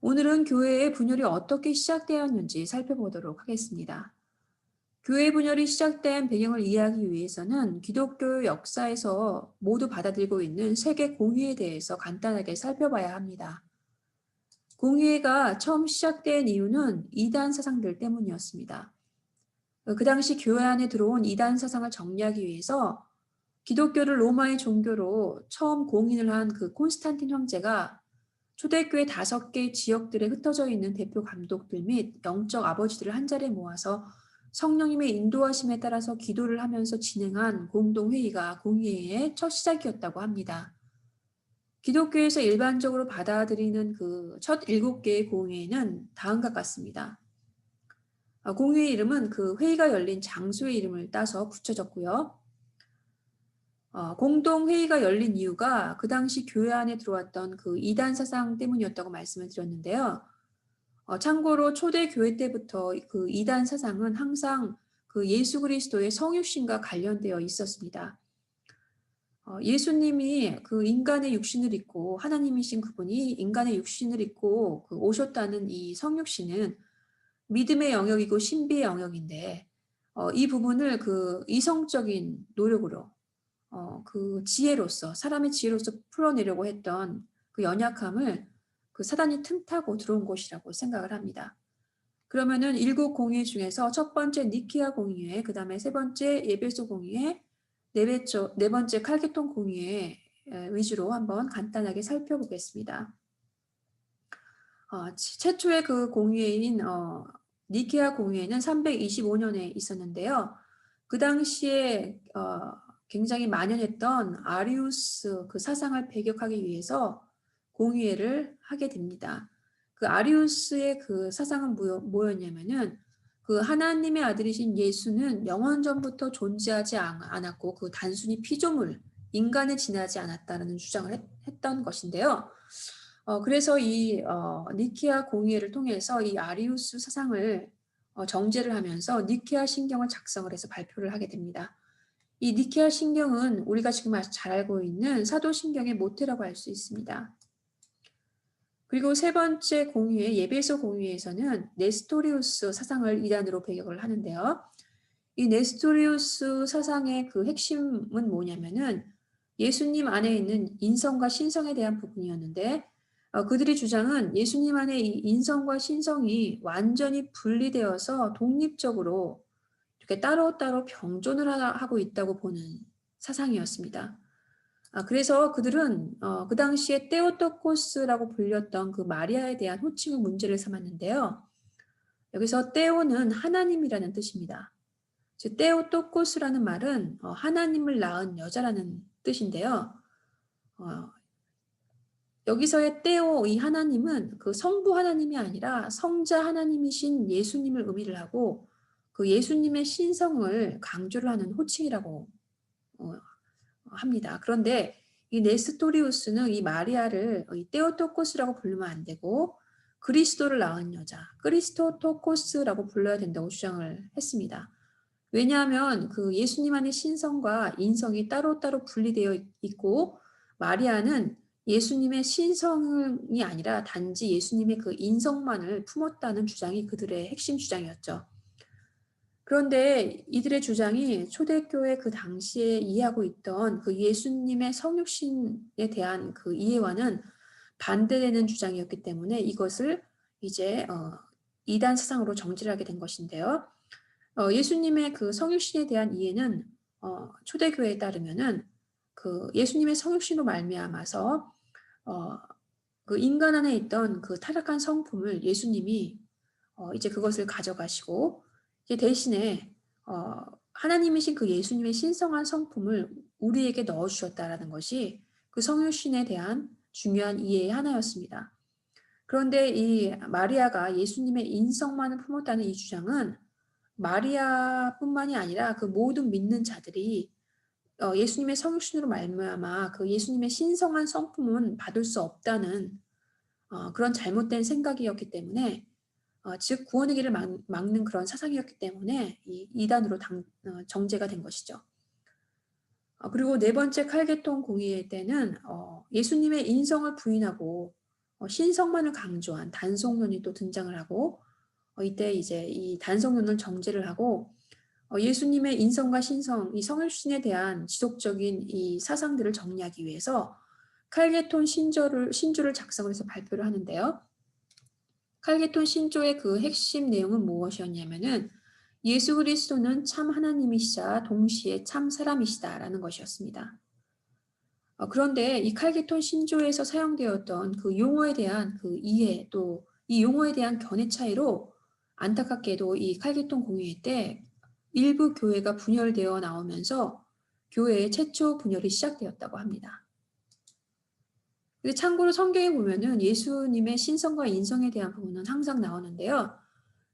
오늘은 교회의 분열이 어떻게 시작되었는지 살펴보도록 하겠습니다. 교회 분열이 시작된 배경을 이해하기 위해서는 기독교 역사에서 모두 받아들이고 있는 세계 공의에 대해서 간단하게 살펴봐야 합니다. 공의회가 처음 시작된 이유는 이단 사상들 때문이었습니다. 그 당시 교회 안에 들어온 이단 사상을 정리하기 위해서 기독교를 로마의 종교로 처음 공인을 한 그 콘스탄틴 황제가 초대교회 5개 지역들에 흩어져 있는 대표 감독들 및 영적 아버지들을 한자리에 모아서 성령님의 인도하심에 따라서 기도를 하면서 진행한 공동회의가 공의회의 첫 시작이었다고 합니다. 기독교에서 일반적으로 받아들이는 그 첫 7개의 공의회는 다음과 같습니다. 공의회 이름은 그 회의가 열린 장소의 이름을 따서 붙여졌고요. 공동회의가 열린 이유가 그 당시 교회 안에 들어왔던 그 이단 사상 때문이었다고 말씀을 드렸는데요. 참고로 초대 교회 때부터 그 이단 사상은 항상 그 예수 그리스도의 성육신과 관련되어 있었습니다. 예수님이 그 인간의 육신을 입고 하나님이신 그분이 인간의 육신을 입고 그 오셨다는 이 성육신은 믿음의 영역이고 신비의 영역인데 이 부분을 그 이성적인 노력으로 그 지혜로서 사람의 지혜로서 풀어내려고 했던 그 연약함을 그 사단이 틈타고 들어온 것이라고 생각을 합니다. 그러면은 7공회 중에서 첫 번째 니케아 공의회, 그 다음에 세 번째 에베소 공의회, 네 번째 칼케톤 공의회 위주로 한번 간단하게 살펴보겠습니다. 최초의 그 공의회인 니케아 공의회는 325년에 있었는데요. 그 당시에 굉장히 만연했던 아리우스 그 사상을 배격하기 위해서 공의회를 하게 됩니다. 그 아리우스의 그 사상은 뭐였냐면은 그 하나님의 아들이신 예수는 영원 전부터 존재하지 않았고 그 단순히 피조물, 인간에 지나지 않았다는 주장을 했던 것인데요. 그래서 이 니케아 공의회를 통해서 이 아리우스 사상을 정제를 하면서 니케아 신경을 작성을 해서 발표를 하게 됩니다. 이 니케아 신경은 우리가 지금 잘 알고 있는 사도신경의 모태라고 할 수 있습니다. 그리고 세 번째 공의회 예배소 공의회에서는 네스토리우스 사상을 이단으로 배격을 하는데요. 이 네스토리우스 사상의 그 핵심은 뭐냐면은 예수님 안에 있는 인성과 신성에 대한 부분이었는데 그들의 주장은 예수님 안에 이 인성과 신성이 완전히 분리되어서 독립적으로 이렇게 따로따로 병존을 하고 있다고 보는 사상이었습니다. 그래서 그들은 그 당시에 테오토코스라고 불렸던 그 마리아에 대한 호칭을 문제를 삼았는데요. 여기서 테오는 하나님이라는 뜻입니다. 즉 테오토코스라는 말은 하나님을 낳은 여자라는 뜻인데요. 어, 여기서의 테오 이 하나님은 그 성부 하나님이 아니라 성자 하나님이신 예수님을 의미를 하고 그 예수님의 신성을 강조를 하는 호칭이라고 어, 합니다. 그런데 이 네스토리우스는 이 마리아를 이 테오토코스라고 부르면 안 되고 그리스도를 낳은 여자, 그리스토토코스라고 불러야 된다고 주장을 했습니다. 왜냐하면 그 예수님 안에 신성과 인성이 따로따로 분리되어 있고 마리아는 예수님의 신성이 아니라 단지 예수님의 그 인성만을 품었다는 주장이 그들의 핵심 주장이었죠. 그런데 이들의 주장이 초대교회 그 당시에 이해하고 있던 그 예수님의 성육신에 대한 그 이해와는 반대되는 주장이었기 때문에 이것을 이제 이단 사상으로 정지를 하게 된 것인데요. 예수님의 그 성육신에 대한 이해는 초대교회에 따르면은 그 예수님의 성육신으로 말미암아서 어, 그 인간 안에 있던 그 타락한 성품을 예수님이 이제 그것을 가져가시고 이제 대신에 하나님이신 그 예수님의 신성한 성품을 우리에게 넣어 주셨다라는 것이 그 성육신에 대한 중요한 이해의 하나였습니다. 그런데 이 마리아가 예수님의 인성만을 품었다는 이 주장은 마리아뿐만이 아니라 그 모든 믿는 자들이 예수님의 성육신으로 말미암아 그 예수님의 신성한 성품은 받을 수 없다는 그런 잘못된 생각이었기 때문에 즉 구원의 길을 막는 그런 사상이었기 때문에 이 이단으로 정제가 된 것이죠. 그리고 네 번째 칼게톤 공의회 때는 예수님의 인성을 부인하고 신성만을 강조한 단성론이 또 등장을 하고 이때 이제 이 단성론을 정제를 하고 예수님의 인성과 신성, 이 성육신에 대한 지속적인 이 사상들을 정리하기 위해서 칼게톤 신조를 작성을 해서 발표를 하는데요. 칼게톤 신조의 그 핵심 내용은 무엇이었냐면은 예수 그리스도는 참 하나님이시자 동시에 참 사람이시다라는 것이었습니다. 그런데 이 칼게톤 신조에서 사용되었던 그 용어에 대한 그 이해 또 이 용어에 대한 견해 차이로 안타깝게도 이 칼게톤 공의회 때 일부 교회가 분열되어 나오면서 교회의 최초 분열이 시작되었다고 합니다. 근데 참고로 성경에 보면은 예수님의 신성과 인성에 대한 부분은 항상 나오는데요.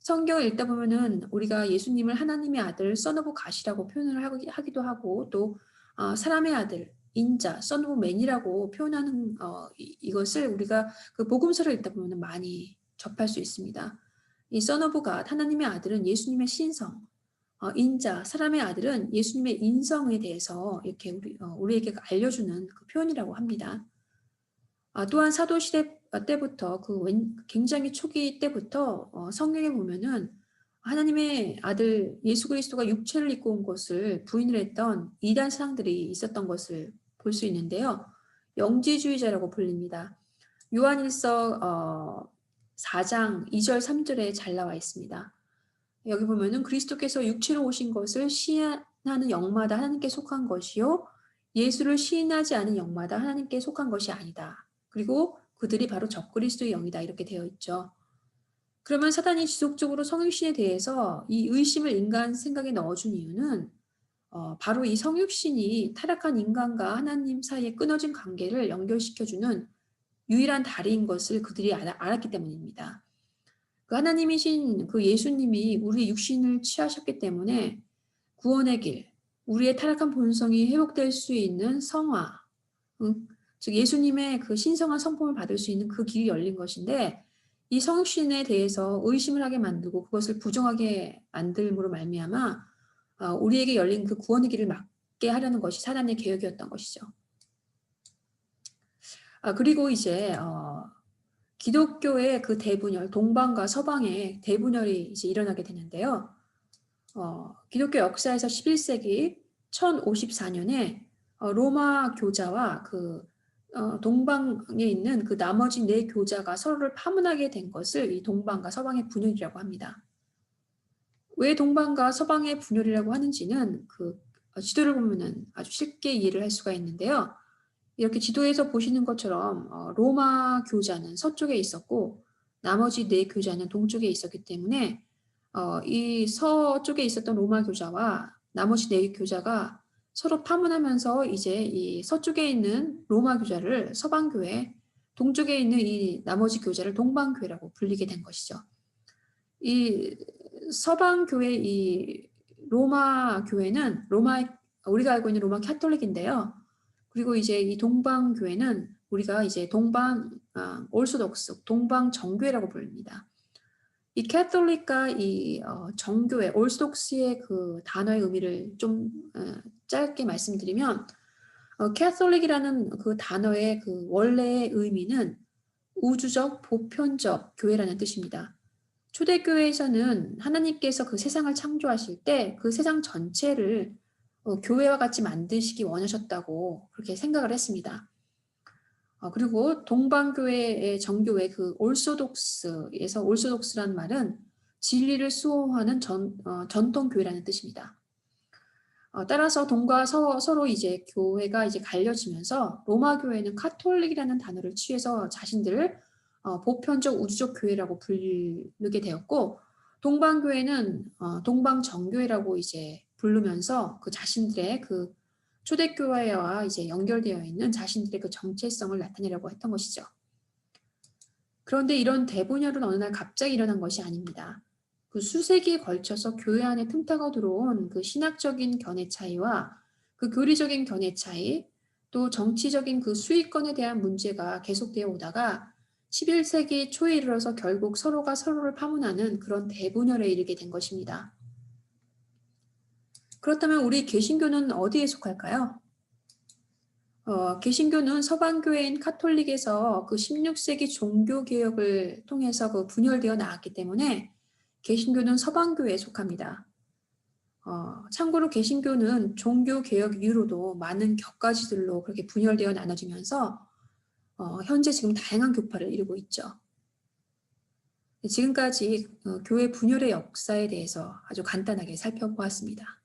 성경을 읽다 보면은 우리가 예수님을 하나님의 아들 선 오브 갓이라고 표현을 하기도 하고 또 사람의 아들 인자 선 오브 맨이라고 표현하는 이것을 우리가 그 복음서를 읽다 보면은 많이 접할 수 있습니다. 이 선 오브 갓 하나님의 아들은 예수님의 신성, 인자 사람의 아들은 예수님의 인성에 대해서 이렇게 우리에게 알려주는 그 표현이라고 합니다. 또한 사도시대 때부터 굉장히 초기 때부터 성경에 보면은 하나님의 아들 예수 그리스도가 육체를 입고 온 것을 부인을 했던 이단 사상들이 있었던 것을 볼 수 있는데요. 영지주의자라고 불립니다. 요한일서 4장 2절 3절에 잘 나와 있습니다. 여기 보면은 그리스도께서 육체로 오신 것을 시인하는 영마다 하나님께 속한 것이요 예수를 시인하지 않은 영마다 하나님께 속한 것이 아니다. 그리고 그들이 바로 적그리스도의 영이다 이렇게 되어 있죠. 그러면 사단이 지속적으로 성육신에 대해서 이 의심을 인간 생각에 넣어준 이유는 바로 이 성육신이 타락한 인간과 하나님 사이에 끊어진 관계를 연결시켜주는 유일한 다리인 것을 그들이 알았기 때문입니다. 그 하나님이신 그 예수님이 우리 육신을 취하셨기 때문에 구원의 길, 우리의 타락한 본성이 회복될 수 있는 성화, 즉 예수님의 그 신성한 성품을 받을 수 있는 그 길이 열린 것인데 이 성육신에 대해서 의심을 하게 만들고 그것을 부정하게 만들므로 말미암아 우리에게 열린 그 구원의 길을 막게 하려는 것이 사단의 계획이었던 것이죠. 그리고 이제 기독교의 그 대분열, 동방과 서방의 대분열이 이제 일어나게 되는데요. 기독교 역사에서 11세기 1054년에 로마 교자와 그 동방에 있는 그 나머지 네 교자가 서로를 파문하게 된 것을 이 동방과 서방의 분열이라고 합니다. 왜 동방과 서방의 분열이라고 하는지는 그 지도를 보면은 아주 쉽게 이해를 할 수가 있는데요. 이렇게 지도에서 보시는 것처럼 로마 교자는 서쪽에 있었고 나머지 네 교자는 동쪽에 있었기 때문에 이 서쪽에 있었던 로마 교자와 나머지 네 교자가 서로 파문하면서 이제 이 서쪽에 있는 로마 교자를 서방교회, 동쪽에 있는 이 나머지 교자를 동방교회라고 불리게 된 것이죠. 이 서방교회 이 로마 교회는 우리가 알고 있는 로마 카톨릭인데요. 그리고 이제 이 동방 교회는 우리가 이제 동방 올소독스 동방 정교회라고 부릅니다. 이 캐톨릭과 이 정교회 올소독스의 그 단어의 의미를 좀 짧게 말씀드리면 캐톨릭이라는 그 단어의 그 원래의 의미는 우주적 보편적 교회라는 뜻입니다. 초대교회에서는 하나님께서 그 세상을 창조하실 때 그 세상 전체를 교회와 같이 만드시기 원하셨다고 그렇게 생각을 했습니다. 그리고 동방교회의 정교회 그 올소독스에서 올소독스란 말은 진리를 수호하는 전통교회라는 뜻입니다. 따라서 동과 서로 이제 교회가 이제 갈려지면서 로마 교회는 카톨릭이라는 단어를 취해서 자신들을 보편적 우주적 교회라고 부르게 되었고 동방교회는 동방정교회라고 이제 부르면서 그 자신들의 그 초대교회와 이제 연결되어 있는 자신들의 그 정체성을 나타내려고 했던 것이죠. 그런데 이런 대분열은 어느 날 갑자기 일어난 것이 아닙니다. 그 수세기에 걸쳐서 교회 안에 틈타고 들어온 그 신학적인 견해 차이와 그 교리적인 견해 차이, 또 정치적인 그 수익권에 대한 문제가 계속되어 오다가 11세기 초에 이르러서 결국 서로가 서로를 파문하는 그런 대분열에 이르게 된 것입니다. 그렇다면 우리 개신교는 어디에 속할까요? 개신교는 서방교회인 카톨릭에서 그 16세기 종교개혁을 통해서 그 분열되어 나왔기 때문에 개신교는 서방교회에 속합니다. 참고로 개신교는 종교개혁 이후로도 많은 격가지들로 그렇게 분열되어 나눠지면서 현재 지금 다양한 교파를 이루고 있죠. 지금까지 교회 분열의 역사에 대해서 아주 간단하게 살펴보았습니다.